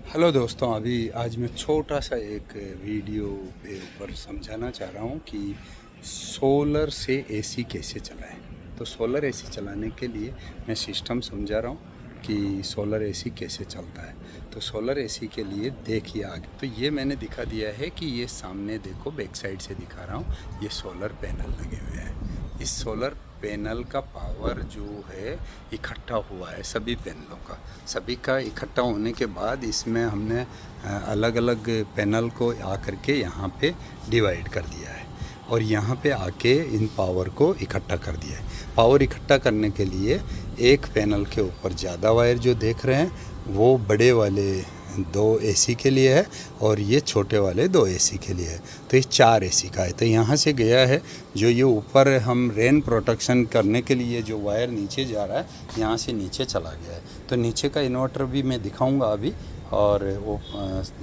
Hello दोस्तों, अभी आज मैं छोटा सा एक वीडियो पे ऊपर समझाना चाह रहा हूँ कि सोलर से एसी कैसे चलाएं। तो सोलर एसी चलाने के लिए मैं सिस्टम समझा रहा हूँ कि सोलर एसी कैसे चलता है। तो सोलर एसी के लिए देखिए आगे, तो ये मैंने दिखा दिया है कि ये सामने देखो, बैक साइड से दिखा रहा हूँ, ये सोलर पैनल लगे हुए हैं। इस सोलर पैनल का पावर जो है इकट्ठा हुआ है सभी पैनलों का, सभी का इकट्ठा होने के बाद इसमें हमने अलग अलग पैनल को आकर के यहाँ पे डिवाइड कर दिया है और यहाँ पे आके इन पावर को इकट्ठा कर दिया है। पावर इकट्ठा करने के लिए एक पैनल के ऊपर ज़्यादा वायर जो देख रहे हैं वो बड़े वाले 2 एसी के लिए है और ये छोटे वाले 2 एसी के लिए है। तो ये 4 एसी का है। तो यहाँ से गया है जो ये ऊपर हम रेन प्रोटेक्शन करने के लिए जो वायर नीचे जा रहा है, यहाँ से नीचे चला गया है। तो नीचे का इन्वर्टर भी मैं दिखाऊंगा अभी, और वो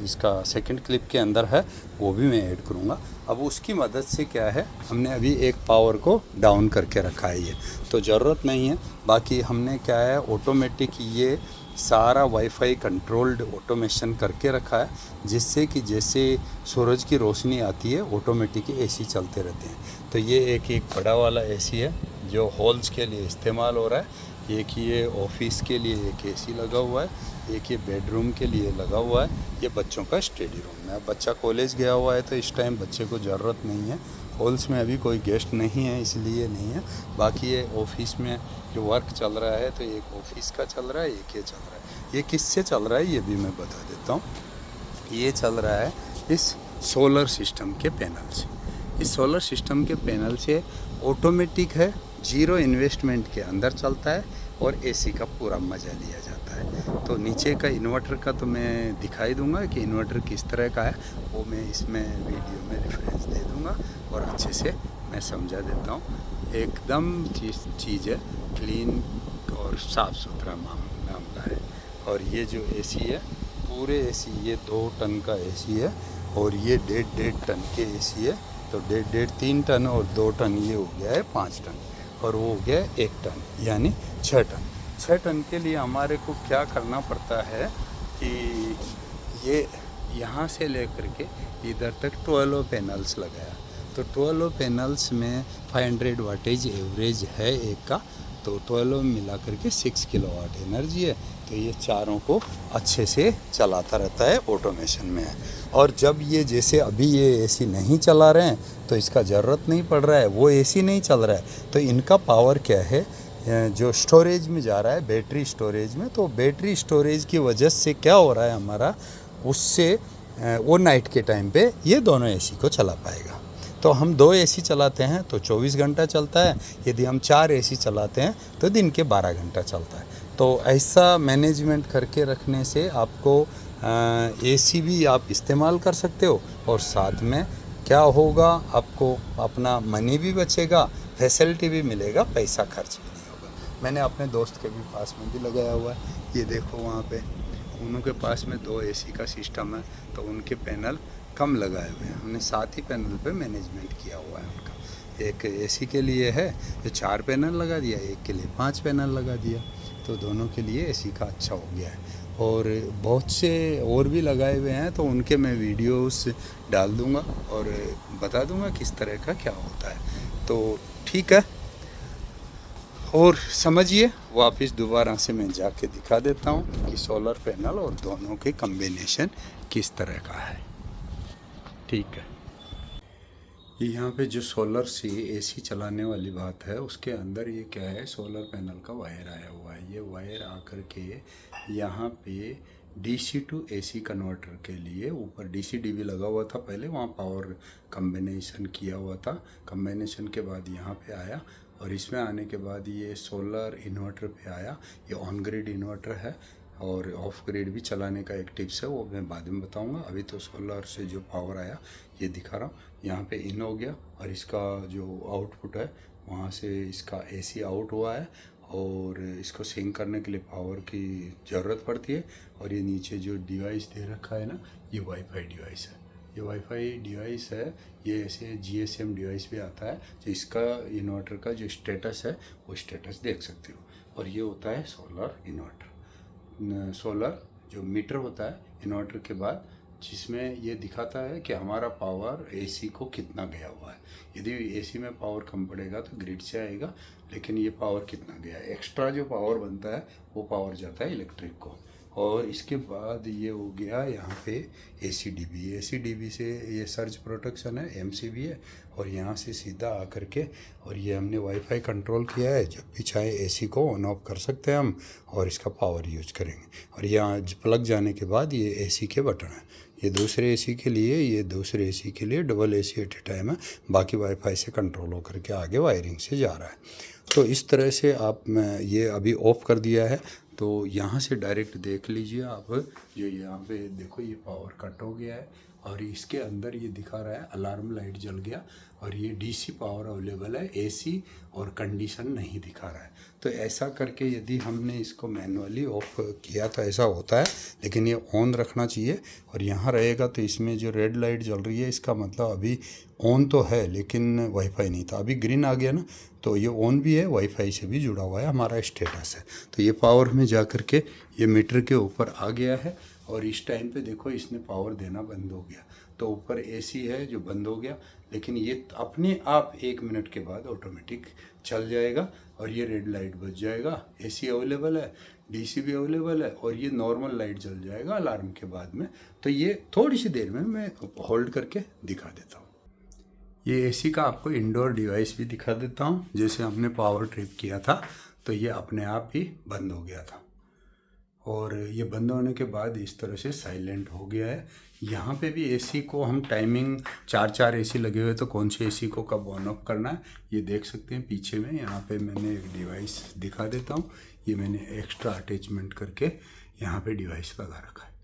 इसका सेकंड क्लिप के अंदर है, वो भी मैं ऐड करूँगा। अब उसकी मदद से क्या है, हमने अभी एक पावर को डाउन करके रखा है, ये तो ज़रूरत नहीं है। बाकी हमने क्या है, ऑटोमेटिक ये सारा वाईफाई कंट्रोल्ड ऑटोमेशन करके रखा है, जिससे कि जैसे सूरज की रोशनी आती है ऑटोमेटिक एसी चलते रहते हैं। तो ये एक बड़ा वाला एसी है जो हॉल्स के लिए इस्तेमाल हो रहा है। एक ये ऑफिस के लिए एक एसी लगा हुआ है, एक ये बेडरूम के लिए लगा हुआ है। ये बच्चों का स्टडी रूम है। बच्चा कॉलेज गया हुआ है तो इस टाइम बच्चे को ज़रूरत नहीं है। हॉल्स में अभी कोई गेस्ट नहीं है इसलिए नहीं है। बाकी ये ऑफिस में जो वर्क चल रहा है, तो एक ऑफिस का चल रहा है, एक ये चल रहा है। ये किससे चल रहा है ये भी मैं बता देता हूँ। ये चल रहा है इस सोलर सिस्टम के पैनल से। इस सोलर सिस्टम के पैनल से ऑटोमेटिक है, जीरो इन्वेस्टमेंट के अंदर चलता है और एसी का पूरा मज़ा लिया जाता है। तो नीचे का इन्वर्टर का तो मैं दिखाई दूंगा कि इन्वर्टर किस तरह का है, वो मैं इसमें वीडियो में रेफरेंस दे दूंगा और अच्छे से मैं समझा देता हूँ। एकदम चीज़ है, क्लीन और साफ़ सुथरा मामला है। और ये जो एसी है, पूरे एसी, ये 2 टन का एसी है और ये 1.5 टन के एसी है। तो 1.5 3 टन और 2 टन ये हो गया है 5 टन, और वो हो गया 1 टन, यानी 6 टन। 6 टन के लिए हमारे को क्या करना पड़ता है कि ये यहाँ से लेकर के इधर तक 12 पैनल्स लगाया। तो 12 पैनल्स में 500 वाटेज एवरेज है एक का, तो 12 मिला करके 6 किलोवाट एनर्जी है। तो ये चारों को अच्छे से चलाता रहता है, ऑटोमेशन में है। और जब ये जैसे अभी ये एसी नहीं चला रहे हैं तो इसका ज़रूरत नहीं पड़ रहा है, वो एसी नहीं चल रहा है, तो इनका पावर क्या है, जो स्टोरेज में जा रहा है, बैटरी स्टोरेज में। तो बैटरी स्टोरेज की वजह से क्या हो रहा है हमारा, उससे वो नाइट के टाइम पे ये दोनों एसी को चला पाएगा। तो हम 2 एसी चलाते हैं तो 24 घंटा चलता है। यदि हम 4 एसी चलाते हैं तो दिन के 12 घंटा चलता है। तो ऐसा मैनेजमेंट करके रखने से आपको एसी भी आप इस्तेमाल कर सकते हो, और साथ में क्या होगा, आपको अपना मनी भी बचेगा, फैसिलिटी भी मिलेगा, पैसा खर्च भी नहीं होगा। मैंने अपने दोस्त के भी पास में भी लगाया हुआ है, ये देखो वहाँ पे उनके पास में 2 एसी का सिस्टम है, तो उनके पैनल कम लगाए हुए हैं। हमने 7 ही पैनल पे मैनेजमेंट किया हुआ है उनका। एक एसी के लिए है जो 4 पैनल लगा दिया, एक के लिए 5 पैनल लगा दिया, तो दोनों के लिए एसी का अच्छा हो गया है। और बहुत से और भी लगाए हुए हैं, तो उनके मैं वीडियोस डाल दूंगा और बता दूंगा किस तरह का क्या होता है। तो ठीक है, और समझिए, वापस दोबारा से मैं जाके दिखा देता हूँ कि सोलर पैनल और दोनों के कॉम्बिनेशन किस तरह का है। ठीक है, यहाँ पे जो सोलर से एसी चलाने वाली बात है, उसके अंदर ये क्या है, सोलर पैनल का वायर आया हुआ है। ये वायर आकर के यहाँ पे डीसी टू एसी कन्वर्टर के लिए ऊपर डीसी डीवी लगा हुआ था पहले, वहाँ पावर कम्बिनेशन किया हुआ था। कम्बिनेशन के बाद यहाँ पे आया, और इसमें आने के बाद ये सोलर इन्वर्टर पे आया। ये ऑन ग्रिड इन्वर्टर है, और ऑफ ग्रिड भी चलाने का एक टिप्स है, वो मैं बाद में बताऊंगा। अभी तो सोलर से जो पावर आया ये दिखा रहा हूँ। यहाँ पे इन हो गया, और इसका जो आउटपुट है वहाँ से इसका एसी आउट हुआ है, और इसको सिंक करने के लिए पावर की ज़रूरत पड़ती है। और ये नीचे जो डिवाइस दे रखा है ना, ये वाईफाई डिवाइस है। ये वाईफाई डिवाइस है, ये ऐसे जीएसएम डिवाइस भी आता है, तो इसका इन्वर्टर का जो स्टेटस है वो स्टेटस देख सकते हो। और ये होता है सोलर इन्वर्टर। सोलर जो मीटर होता है इन्वर्टर के बाद, जिसमें ये दिखाता है कि हमारा पावर एसी को कितना गया हुआ है। यदि एसी में पावर कम पड़ेगा तो ग्रिड से आएगा, लेकिन ये पावर कितना गया है, एक्स्ट्रा जो पावर बनता है वो पावर जाता है इलेक्ट्रिक को। और इसके बाद ये हो गया यहाँ पे ACDB से ये सर्ज प्रोटेक्शन है, MCB है, और यहाँ से सीधा आकर के और ये हमने वाईफाई कंट्रोल किया है। जब भी चाहे एसी को ऑन ऑफ कर सकते हैं हम और इसका पावर यूज करेंगे। और यहाँ प्लग जाने के बाद ये एसी के बटन है, ये दूसरे एसी के लिए, ये दूसरे एसी के लिए, double AC at a time है। बाकी वाईफाई से कंट्रोल होकर के आगे वायरिंग से जा रहा है। तो इस तरह से आप, मैं ये अभी ऑफ कर दिया है, तो यहाँ से डायरेक्ट देख लीजिए आप। जो यहाँ पे देखो ये पावर कट हो गया है और इसके अंदर ये दिखा रहा है अलार्म लाइट जल गया, और ये DC पावर अवेलेबल है, AC और कंडीशन नहीं दिखा रहा है। तो ऐसा करके यदि हमने इसको मैनुअली ऑफ किया तो ऐसा होता है, लेकिन ये ऑन रखना चाहिए। और यहाँ रहेगा तो इसमें जो रेड लाइट जल रही है, इसका मतलब अभी ऑन तो है लेकिन वाईफाई नहीं था। अभी ग्रीन आ गया ना, तो ये ऑन भी है, वाईफाई से भी जुड़ा हुआ है, हमारा स्टेटस है। तो ये पावर में जा कर के ये मीटर के ऊपर आ गया है, और इस टाइम पे देखो इसने पावर देना बंद हो गया। तो ऊपर AC है जो बंद हो गया, लेकिन ये अपने आप 1 मिनट के बाद ऑटोमेटिक चल जाएगा और ये रेड लाइट बज जाएगा। AC अवेलेबल है, DC भी अवेलेबल है, और ये नॉर्मल लाइट जल जाएगा अलार्म के बाद में। तो ये थोड़ी सी देर में मैं होल्ड करके दिखा देता हूँ। ये AC का आपको इंडोर डिवाइस भी दिखा देता हूँ। जैसे हमने पावर ट्रिप किया था तो ये अपने आप ही बंद हो गया था, और ये बंद होने के बाद इस तरह से साइलेंट हो गया है। यहाँ पे भी AC को हम टाइमिंग 4 AC लगे हुए, तो कौन से AC को कब ऑन ऑफ करना है ये देख सकते हैं पीछे में। यहाँ पे मैंने एक डिवाइस दिखा देता हूँ। ये मैंने एक्स्ट्रा अटैचमेंट करके यहाँ पे डिवाइस लगा रखा है।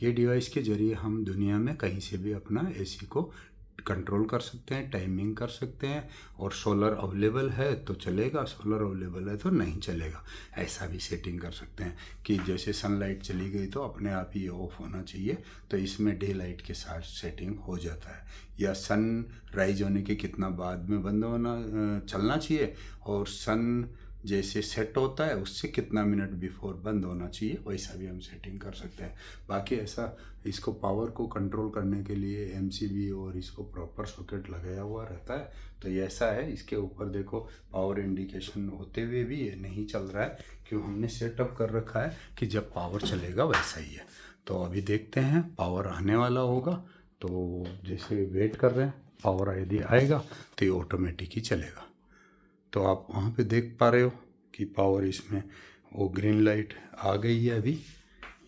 ये डिवाइस के ज़रिए हम दुनिया में कहीं से भी अपना AC को कंट्रोल कर सकते हैं, टाइमिंग कर सकते हैं। और सोलर अवेलेबल है तो चलेगा, सोलर अवेलेबल है तो नहीं चलेगा। ऐसा भी सेटिंग कर सकते हैं कि जैसे सनलाइट चली गई तो अपने आप ही ऑफ होना चाहिए, तो इसमें डे लाइट के साथ सेटिंग हो जाता है। या सन राइज होने के कितना बाद में बंद होना चलना चाहिए, और सन जैसे सेट होता है उससे कितना मिनट बिफोर बंद होना चाहिए, वैसा भी हम सेटिंग कर सकते हैं। बाकी ऐसा इसको पावर को कंट्रोल करने के लिए MCB और इसको प्रॉपर सॉकेट लगाया हुआ रहता है। तो ये ऐसा है, इसके ऊपर देखो पावर इंडिकेशन होते हुए भी ये नहीं चल रहा है, क्यों हमने सेटअप कर रखा है कि जब पावर चलेगा वैसा ही है। तो अभी देखते हैं, पावर आने वाला होगा तो जैसे वेट कर रहे हैं, पावर यदि आएगा तो ये ऑटोमेटिक ही चलेगा। तो आप वहाँ पे देख पा रहे हो कि पावर इसमें वो ग्रीन लाइट आ गई है। अभी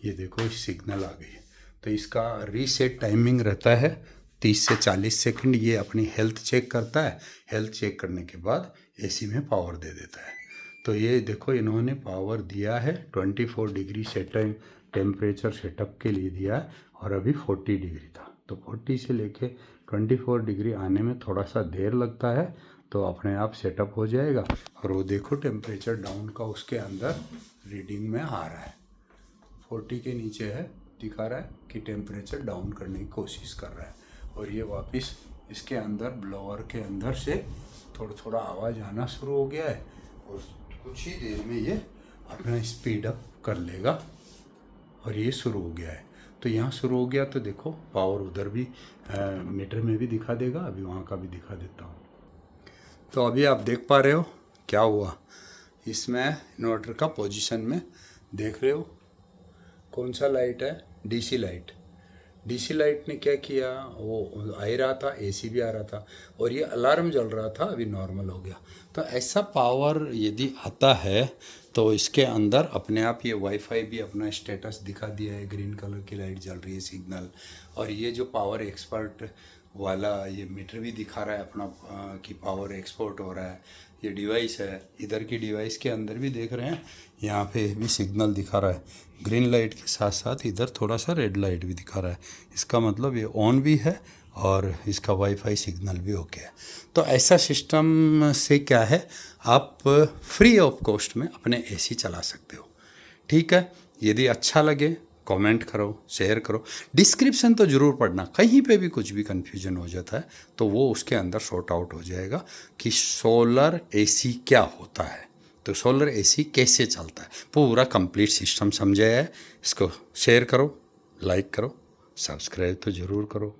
ये देखो सिग्नल आ गई है। तो इसका रीसेट टाइमिंग रहता है 30 से 40 सेकंड। ये अपनी हेल्थ चेक करता है, हेल्थ चेक करने के बाद AC में पावर दे देता है। तो ये देखो इन्होंने पावर दिया है 24 डिग्री सेटिंग टेम्परेचर सेटअप के लिए दिया है, और अभी 40 डिग्री था। तो 40 से लेके 24 डिग्री आने में थोड़ा सा देर लगता है, तो अपने आप सेटअप हो जाएगा। और वो देखो टेम्परेचर डाउन का उसके अंदर रीडिंग में आ रहा है, 40 के नीचे है, दिखा रहा है कि टेम्परेचर डाउन करने की कोशिश कर रहा है। और ये वापस इसके अंदर ब्लोअर के अंदर से थोड़ा थोड़ा आवाज़ आना शुरू हो गया है, और कुछ ही देर में ये अपना स्पीड अप कर लेगा। और ये शुरू हो गया है। तो यहाँ शुरू हो गया तो देखो पावर उधर भी मीटर में भी दिखा देगा, अभी वहाँ का भी दिखा देता हूँ। तो अभी आप देख पा रहे हो क्या हुआ, इसमें इन्वर्टर का पोजीशन में देख रहे हो कौन सा लाइट है, DC लाइट। DC लाइट ने क्या किया, वो आ ही रहा था, AC भी आ रहा था, और ये अलार्म जल रहा था, अभी नॉर्मल हो गया। तो ऐसा पावर यदि आता है तो इसके अंदर अपने आप ये वाईफाई भी अपना स्टेटस दिखा दिया है, ग्रीन कलर की लाइट जल रही है सिग्नल। और ये जो पावर एक्सपर्ट वाला ये मीटर भी दिखा रहा है अपना कि पावर एक्सपोर्ट हो रहा है। ये डिवाइस है, इधर की डिवाइस के अंदर भी देख रहे हैं, यहाँ पे भी सिग्नल दिखा रहा है ग्रीन लाइट के साथ साथ इधर थोड़ा सा रेड लाइट भी दिखा रहा है। इसका मतलब ये ऑन भी है और इसका वाईफाई सिग्नल भी ओके है। तो ऐसा सिस्टम से क्या है, आप फ्री ऑफ कॉस्ट में अपने AC चला सकते हो। ठीक है, यदि अच्छा लगे कमेंट करो, शेयर करो, डिस्क्रिप्शन तो ज़रूर पढ़ना, कहीं पे भी कुछ भी कन्फ्यूजन हो जाता है तो वो उसके अंदर सॉर्ट आउट हो जाएगा कि सोलर AC क्या होता है, तो सोलर AC कैसे चलता है, पूरा कंप्लीट सिस्टम समझाया है। इसको शेयर करो, लाइक करो, सब्सक्राइब तो ज़रूर करो।